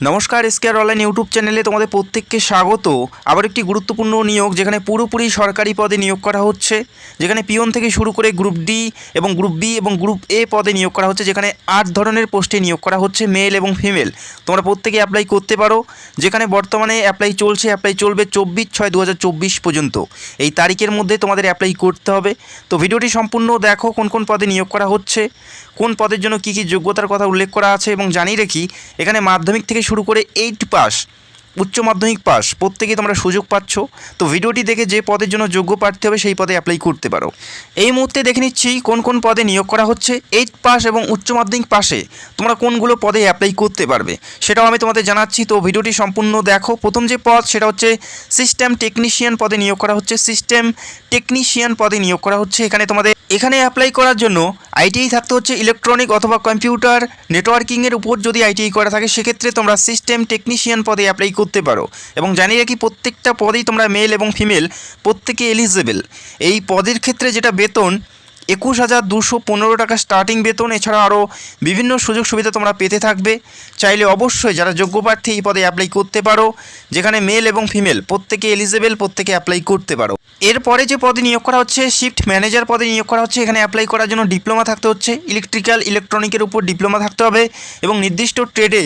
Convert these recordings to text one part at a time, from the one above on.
নমস্কার, এসকেআর online YouTube চ্যানেলে তোমাদের প্রত্যেককে স্বাগত। আবার একটি গুরুত্বপূর্ণ নিয়োগ যেখানে পুরোপুরি সরকারি পদে নিয়োগ করা হচ্ছে, যেখানে পিয়ন থেকে শুরু করে গ্রুপ ডি এবং গ্রুপ বি এবং গ্রুপ এ পদে নিয়োগ করা হচ্ছে, যেখানে 8 ধরনের পোস্টে নিয়োগ করা হচ্ছে, মেল এবং ফিমেল। তোমরা প্রত্যেকে অ্যাপ্লাই করতে পারো, যেখানে বর্তমানে অ্যাপ্লাই চলবে 24/6/2024 পর্যন্ত। এই তারিখের মধ্যে তোমাদের অ্যাপ্লাই করতে হবে। তো ভিডিওটি সম্পূর্ণ দেখো, কোন কোন পদে নিয়োগ করা হচ্ছে, কোন পদের জন্য কী কী যোগ্যতার কথা উল্লেখ করা আছে। এবং জানিয়ে রাখি, এখানে মাধ্যমিক থেকে শুরু করে 8 পাস, উচ্চ মাধ্যমিক পাস প্রত্যেকেই তোমরা সুযোগ পাচ্ছ। তো ভিডিওটি দেখে যে পদের জন্য যোগ্য প্রার্থী হবে সেই পদে অ্যাপ্লাই করতে পারো। এই মুহূর্তে দেখে নিচ্ছি কোন কোন পদে নিয়োগ করা হচ্ছে। 8 পাস এবং উচ্চ মাধ্যমিক পাশে তোমরা কোনগুলো পদে অ্যাপ্লাই করতে পারবে সেটাও আমি তোমাদের জানাচ্ছি। তো ভিডিওটি সম্পূর্ণ দেখো। প্রথম যে পদ সেটা হচ্ছে সিস্টেম টেকনিশিয়ান পদে নিয়োগ করা হচ্ছে। সিস্টেম টেকনিশিয়ান পদে নিয়োগ করা হচ্ছে। এখানে অ্যাপ্লাই করার জন্য আইটিআই থাকতে হচ্ছে, ইলেকট্রনিক অথবা কম্পিউটার নেটওয়ার্কিংয়ের উপর যদি আইটিআই করা থাকে সেক্ষেত্রে তোমরা সিস্টেম টেকনিশিয়ান পদে অ্যাপ্লাই করতে পারো। এবং জানিয়ে রাখি, প্রত্যেকটা পদেই তোমরা মেল এবং ফিমেল প্রত্যেকে এলিজেবল। এই পদের ক্ষেত্রে যেটা বেতন 21,215 টাকা স্টার্টিং বেতন। এছাড়া আরও বিভিন্ন সুযোগ সুবিধা তোমরা পেতে থাকবে। চাইলে অবশ্যই যারা যোগ্য প্রার্থী এই পদে অ্যাপ্লাই করতে পারো, যেখানে মেল এবং ফিমেল প্রত্যেকে এলিজেবল, প্রত্যেকে অ্যাপ্লাই করতে পারো। এরপরে যে পদে নিয়োগ করা হচ্ছে শিফট ম্যানেজার পদে নিয়োগ করা হচ্ছে। এখানে অ্যাপ্লাই করার জন্য ডিপ্লোমা থাকতে হচ্ছে, ইলেকট্রনিকের উপর ডিপ্লোমা থাকতে হবে এবং নির্দিষ্ট ট্রেডে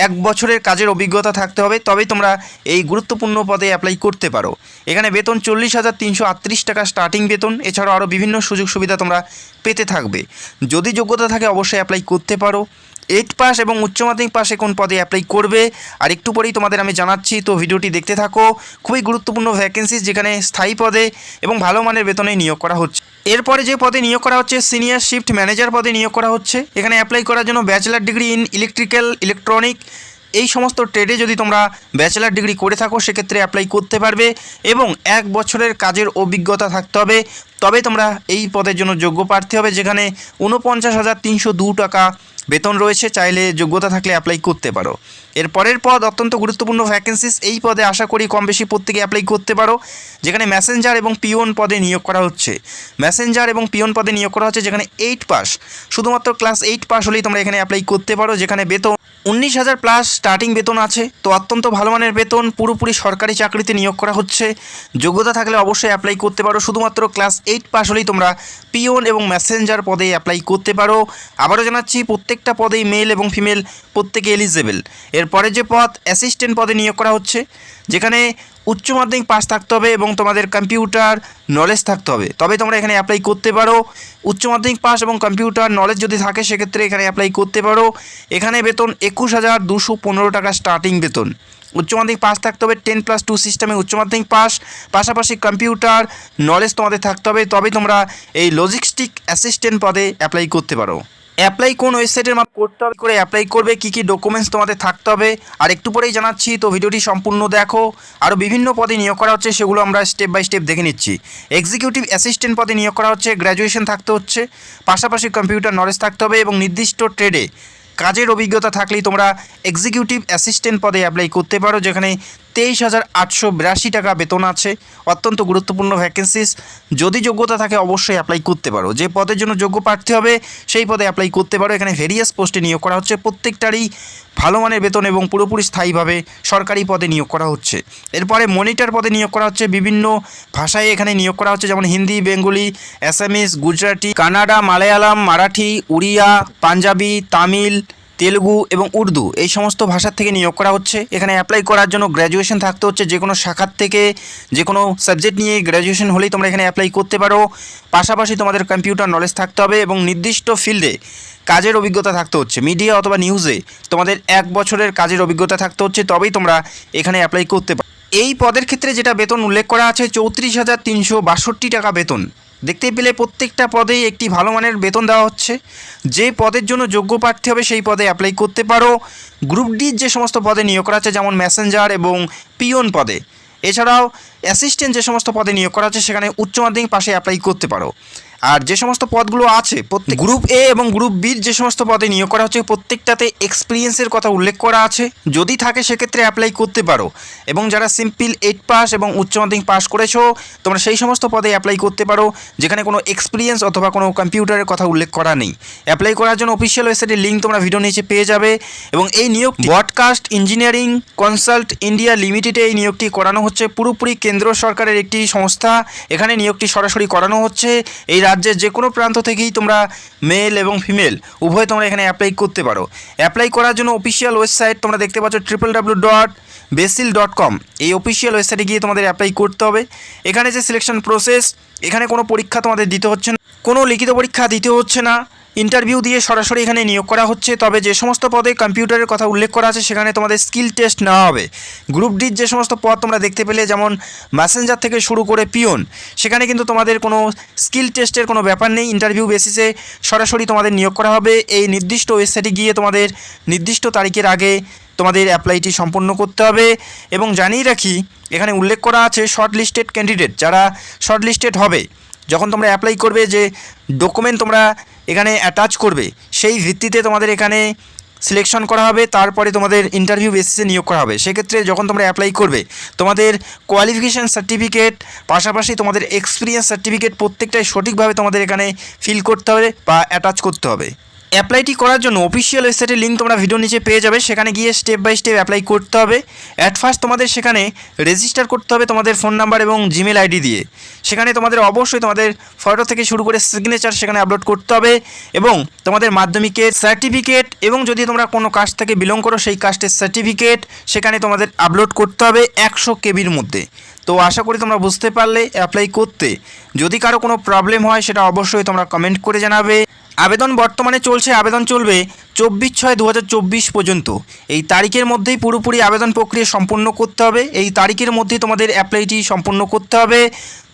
1 বছরের কাজের অভিজ্ঞতা থাকতে হবে, তবেই তোমরা এই গুরুত্বপূর্ণ পদে অ্যাপ্লাই করতে পারো। এখানে বেতন 40,338 টাকা স্টার্টিং বেতন। এছাড়াও আরও বিভিন্ন সুযোগ সুবিধা তোমরা পেতে থাকবে। যদি যোগ্যতা থাকে অবশ্যই অ্যাপ্লাই করতে পারো। 8 পাস এবং উচ্চ মাধ্যমিক পাশে কোন পদে অ্যাপ্লাই করবে আর একটু পরেই তোমাদের আমি জানাচ্ছি। তো ভিডিওটি দেখতে থাকো। খুবই গুরুত্বপূর্ণ ভ্যাকেন্সিস, যেখানে স্থায়ী পদে এবং ভালো মানের বেতনে নিয়োগ করা হচ্ছে। এরপরে যে পদে নিয়োগ করা হচ্ছে সিনিয়র শিফট ম্যানেজার পদে নিয়োগ করা হচ্ছে। এখানে অ্যাপ্লাই করার জন্য bachelor degree in electrical, electronic এই সমস্ত ট্রেডে যদি তোমরা ব্যাচেলার ডিগ্রি করে থাকো সেক্ষেত্রে অ্যাপ্লাই করতে পারবে এবং 1 বছরের কাজের অভিজ্ঞতা থাকতে হবে, তবে তোমরা এই পদের জন্য যোগ্য প্রার্থী হবে। যেখানে 49,302 টাকা বেতন রয়েছে। চাইলে যোগ্যতা থাকলে অ্যাপ্লাই করতে পারো। এর পরের পদ অত্যন্ত গুরুত্বপূর্ণ ভ্যাকেন্সিস। এই পদে আশা করি কম বেশি প্রত্যেকে অ্যাপ্লাই করতে পারো, যেখানে মেসেঞ্জার এবং পিওন পদে নিয়োগ করা হচ্ছে। মেসেঞ্জার এবং পিওন পদে নিয়োগ করা হচ্ছে, যেখানে 8 পাস, শুধুমাত্র ক্লাস 8 পাস হলেই তোমরা এখানে অ্যাপ্লাই করতে পারো। যেখানে বেতন 19,000 প্লাস স্টার্টিং বেতন আছে। তো অত্যন্ত ভালো মানের বেতন, পুরোপুরি সরকারি চাকরিতে নিয়োগ করা হচ্ছে। যোগ্যতা থাকলে অবশ্যই অ্যাপ্লাই করতে পারো। শুধুমাত্র ক্লাস 8 পাস হলেই তোমরা পিওন এবং মেসেঞ্জার পদে অ্যাপ্লাই করতে পারো। আবারও জানাচ্ছি, প্রত্যেকটা পদেই মেল এবং ফিমেল প্রত্যেকে এলিজেবল। এরপরে যে পদ অ্যাসিস্ট্যান্ট পদে নিয়োগ করা হচ্ছে, যেখানে উচ্চ মাধ্যমিক পাস থাকতে হবে এবং তোমাদের কম্পিউটার নলেজ থাকতে হবে, তবে তোমরা এখানে অ্যাপ্লাই করতে পারো। উচ্চ মাধ্যমিক পাস এবং কম্পিউটার নলেজ যদি থাকে সেক্ষেত্রে এখানে অ্যাপ্লাই করতে পারো। এখানে বেতন 21,215 টাকা স্টার্টিং বেতন। উচ্চ মাধ্যমিক পাস থাকতে হবে, 10+2 সিস্টেমে উচ্চ মাধ্যমিক পাস, পাশাপাশি কম্পিউটার নলেজ তোমাদের থাকতে হবে, তবেই তোমরা এই লজিস্টিক অ্যাসিস্ট্যান্ট পদে অ্যাপ্লাই করতে পারো। অ্যাপ্লাই কোন ওয়েবসাইটের মাধ্যমে করতে হবে, করে অ্যাপ্লাই করবে, কী কী ডকুমেন্টস তোমাদের থাকতে হবে আর একটু পরেই জানাচ্ছি। তো ভিডিওটি সম্পূর্ণ দেখো। আরও বিভিন্ন পদে নিয়োগ করা হচ্ছে, সেগুলো আমরা স্টেপ বাই স্টেপ দেখে নিচ্ছি। এক্সিকিউটিভ অ্যাসিস্ট্যান্ট পদে নিয়োগ করা হচ্ছে। গ্র্যাজুয়েশন থাকতে হচ্ছে, পাশাপাশি কম্পিউটার নলেজ থাকতে হবে এবং নির্দিষ্ট ট্রেডে কাজের অভিজ্ঞতা থাকলেই তোমরা এক্সিকিউটিভ অ্যাসিস্ট্যান্ট পদে অ্যাপ্লাই করতে পারো। যেখানে 23,882 টাকা বেতন আছে। অত্যন্ত গুরুত্বপূর্ণ ভ্যাকেন্সিস। যদি যোগ্যতা থাকে অবশ্যই অ্যাপ্লাই করতে পারো। যে পদের জন্য যোগ্য প্রার্থী হবে সেই পদে অ্যাপ্লাই করতে পারো। এখানে ভেরিয়াস পোস্টে নিয়োগ করা হচ্ছে, প্রত্যেকটারই ভালো মানের বেতন এবং পুরোপুরি স্থায়ীভাবে সরকারি পদে নিয়োগ করা হচ্ছে। এরপরে মনিটর পদে নিয়োগ করা হচ্ছে। বিভিন্ন ভাষায় এখানে নিয়োগ করা হচ্ছে, যেমন হিন্দি, বেঙ্গলি, অ্যাসামিস, গুজরাটি, কানাডা, মালায়ালাম, মারাঠি, উড়িয়া, পাঞ্জাবি, তামিল, তেলুগু এবং উর্দু এই সমস্ত ভাষার থেকে নিয়োগ করা হচ্ছে। এখানে অ্যাপ্লাই করার জন্য গ্র্যাজুয়েশন থাকতে হচ্ছে, যে কোনো শাখার থেকে, যে কোনো সাবজেক্ট নিয়ে গ্র্যাজুয়েশন হলেই তোমরা এখানে অ্যাপ্লাই করতে পারো। পাশাপাশি তোমাদের কম্পিউটার নলেজ থাকতে হবে এবং নির্দিষ্ট ফিল্ডে কাজের অভিজ্ঞতা থাকতে হচ্ছে। মিডিয়া অথবা নিউজে তোমাদের 1 বছরের কাজের অভিজ্ঞতা থাকতে হচ্ছে, তবেই তোমরা এখানে অ্যাপ্লাই করতে পারো। এই পদের ক্ষেত্রে যেটা বেতন উল্লেখ করা আছে 34,362 টাকা বেতন। দেখতে পেলে প্রত্যেকটা পদেই একটি ভালো মানের বেতন দেওয়া হচ্ছে। যে পদের জন্য যোগ্য প্রার্থী হবে সেই পদে অ্যাপ্লাই করতে পারো। গ্রুপ ডির যে সমস্ত পদে নিয়োগ করা আছে, যেমন মেসেঞ্জার এবং পিওন পদে, এছাড়াও অ্যাসিস্ট্যান্ট যে সমস্ত পদে নিয়োগ করা আছে সেখানে উচ্চ মাধ্যমিক পাশে অ্যাপ্লাই করতে পারো। আর যে সমস্ত পদগুলো আছে প্রত্যেক গ্রুপ এ এবং গ্রুপ বির যে সমস্ত পদে নিয়োগ করা হচ্ছে প্রত্যেকটাতে এক্সপিরিয়েন্সের কথা উল্লেখ করা আছে। যদি থাকে সেক্ষেত্রে অ্যাপ্লাই করতে পারো, এবং যারা সিম্পল 8 পাস এবং উচ্চ মাধ্যমিক পাস করেছো তোমরা সেই সমস্ত পদে অ্যাপ্লাই করতে পারো যেখানে কোনো এক্সপিরিয়েন্স অথবা কোনো কম্পিউটারের কথা উল্লেখ করা নেই। অ্যাপ্লাই করার জন্য অফিসিয়াল ওয়েবসাইটের লিঙ্ক তোমরা ভিডিও নিচে পেয়ে যাবে। এবং এই নিয়োগ ব্রডকাস্ট ইঞ্জিনিয়ারিং কনসাল্ট ইন্ডিয়া লিমিটেডে এই নিয়োগটি করানো হচ্ছে। পুরোপুরি কেন্দ্র সরকারের একটি সংস্থা, এখানে নিয়োগটি সরাসরি করানো হচ্ছে। এই রাজ্যের যে কোনো প্রান্ত থেকেই তোমরা মেল এবং ফিমেল উভয় তোমরা এখানে অ্যাপ্লাই করতে পারো। অ্যাপ্লাই করার জন্য অফিসিয়াল ওয়েবসাইট তোমরা দেখতে পাচ্ছ www.besil.com। এই অফিসিয়াল ওয়েবসাইটে গিয়ে তোমাদের অ্যাপ্লাই করতে হবে। এখানে যে সিলেকশন প্রসেস, এখানে কোনো পরীক্ষা তোমাদের দিতে হচ্ছে না, কোনো লিখিত পরীক্ষা দিতে হচ্ছে না, ইন্টারভিউ দিয়ে সরাসরি এখানে নিয়োগ করা হচ্ছে। তবে যে সমস্ত পদে কম্পিউটারের কথা উল্লেখ করা আছে সেখানে তোমাদের স্কিল টেস্ট নেওয়া হবে। গ্রুপ ডির যে সমস্ত পদ তোমরা দেখতে পেলে যেমন ম্যাসেঞ্জার থেকে শুরু করে পিওন, সেখানে কিন্তু তোমাদের কোনো স্কিল টেস্টের কোনো ব্যাপার নেই। ইন্টারভিউ বেসিসে সরাসরি তোমাদের নিয়োগ করা হবে। এই নির্দিষ্ট ওয়েবসাইটে গিয়ে তোমাদের নির্দিষ্ট তারিখের আগে তোমাদের অ্যাপ্লাইটি সম্পন্ন করতে হবে। এবং জানিয়ে রাখি এখানে উল্লেখ করা আছে শর্ট লিস্টেড ক্যান্ডিডেট, যারা শর্ট লিস্টেড হবে যখন তোমরা অ্যাপ্লাই করবে যে ডকুমেন্ট তোমরা এখানে অ্যাটাচ করবে সেই ভিত্তিতে তোমাদের এখানে সিলেকশন করা হবে, তারপরে তোমাদের ইন্টারভিউ বেসিসে নিয়োগ করা হবে। সেক্ষেত্রে যখন তোমরা অ্যাপ্লাই করবে তোমাদের কোয়ালিফিকেশান সার্টিফিকেট পাশাপাশি তোমাদের এক্সপিরিয়েন্স সার্টিফিকেট প্রত্যেকটাই সঠিকভাবে তোমাদের এখানে ফিল করতে হবে বা অ্যাটাচ করতে হবে। অ্যাপ্লাইটি করার জন্য অফিসিয়াল ওয়েবসাইটের লিঙ্ক তোমরা ভিডিও নিচে পেয়ে যাবে, সেখানে গিয়ে স্টেপ বাই স্টেপ অ্যাপ্লাই করতে হবে। অ্যাট ফার্স্ট তোমাদের সেখানে রেজিস্টার করতে হবে তোমাদের ফোন নাম্বার এবং জিমেল আইডি দিয়ে। সেখানে তোমাদের অবশ্যই তোমাদের ফটো থেকে শুরু করে সিগনেচার সেখানে আপলোড করতে হবে, এবং তোমাদের মাধ্যমিকের সার্টিফিকেট এবং যদি তোমরা কোনো কাস্ট থেকে বিলং করো সেই কাস্টের সার্টিফিকেট সেখানে তোমাদের আপলোড করতে হবে 100 কেবির মধ্যে। তো আশা করি তোমরা বুঝতে পারলে অ্যাপ্লাই করতে। যদি কারো কোনো প্রবলেম হয় সেটা অবশ্যই তোমরা কমেন্ট করে জানাবে। আবেদন বর্তমানে চলছে, আবেদন চলবে 24/6/2024 পর্যন্ত। এই তারিখের মধ্যেই পুরোপুরি আবেদন প্রক্রিয়া সম্পূর্ণ করতে হবে। এই তারিখের মধ্যেই তোমাদের অ্যাপ্লাইটি সম্পূর্ণ করতে হবে।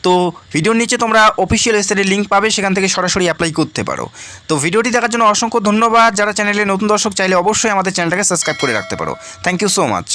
তো ভিডিওর নিচে তোমরা অফিসিয়াল ওয়েবসাইটের লিঙ্ক পাবে, সেখান থেকে সরাসরি অ্যাপ্লাই করতে পারো। তো ভিডিওটি দেখার জন্য অসংখ্য ধন্যবাদ। যারা চ্যানেলে নতুন দর্শক চাইলে অবশ্যই আমাদের চ্যানেলটাকে সাবস্ক্রাইব করে রাখতে পারো। Thank you so much.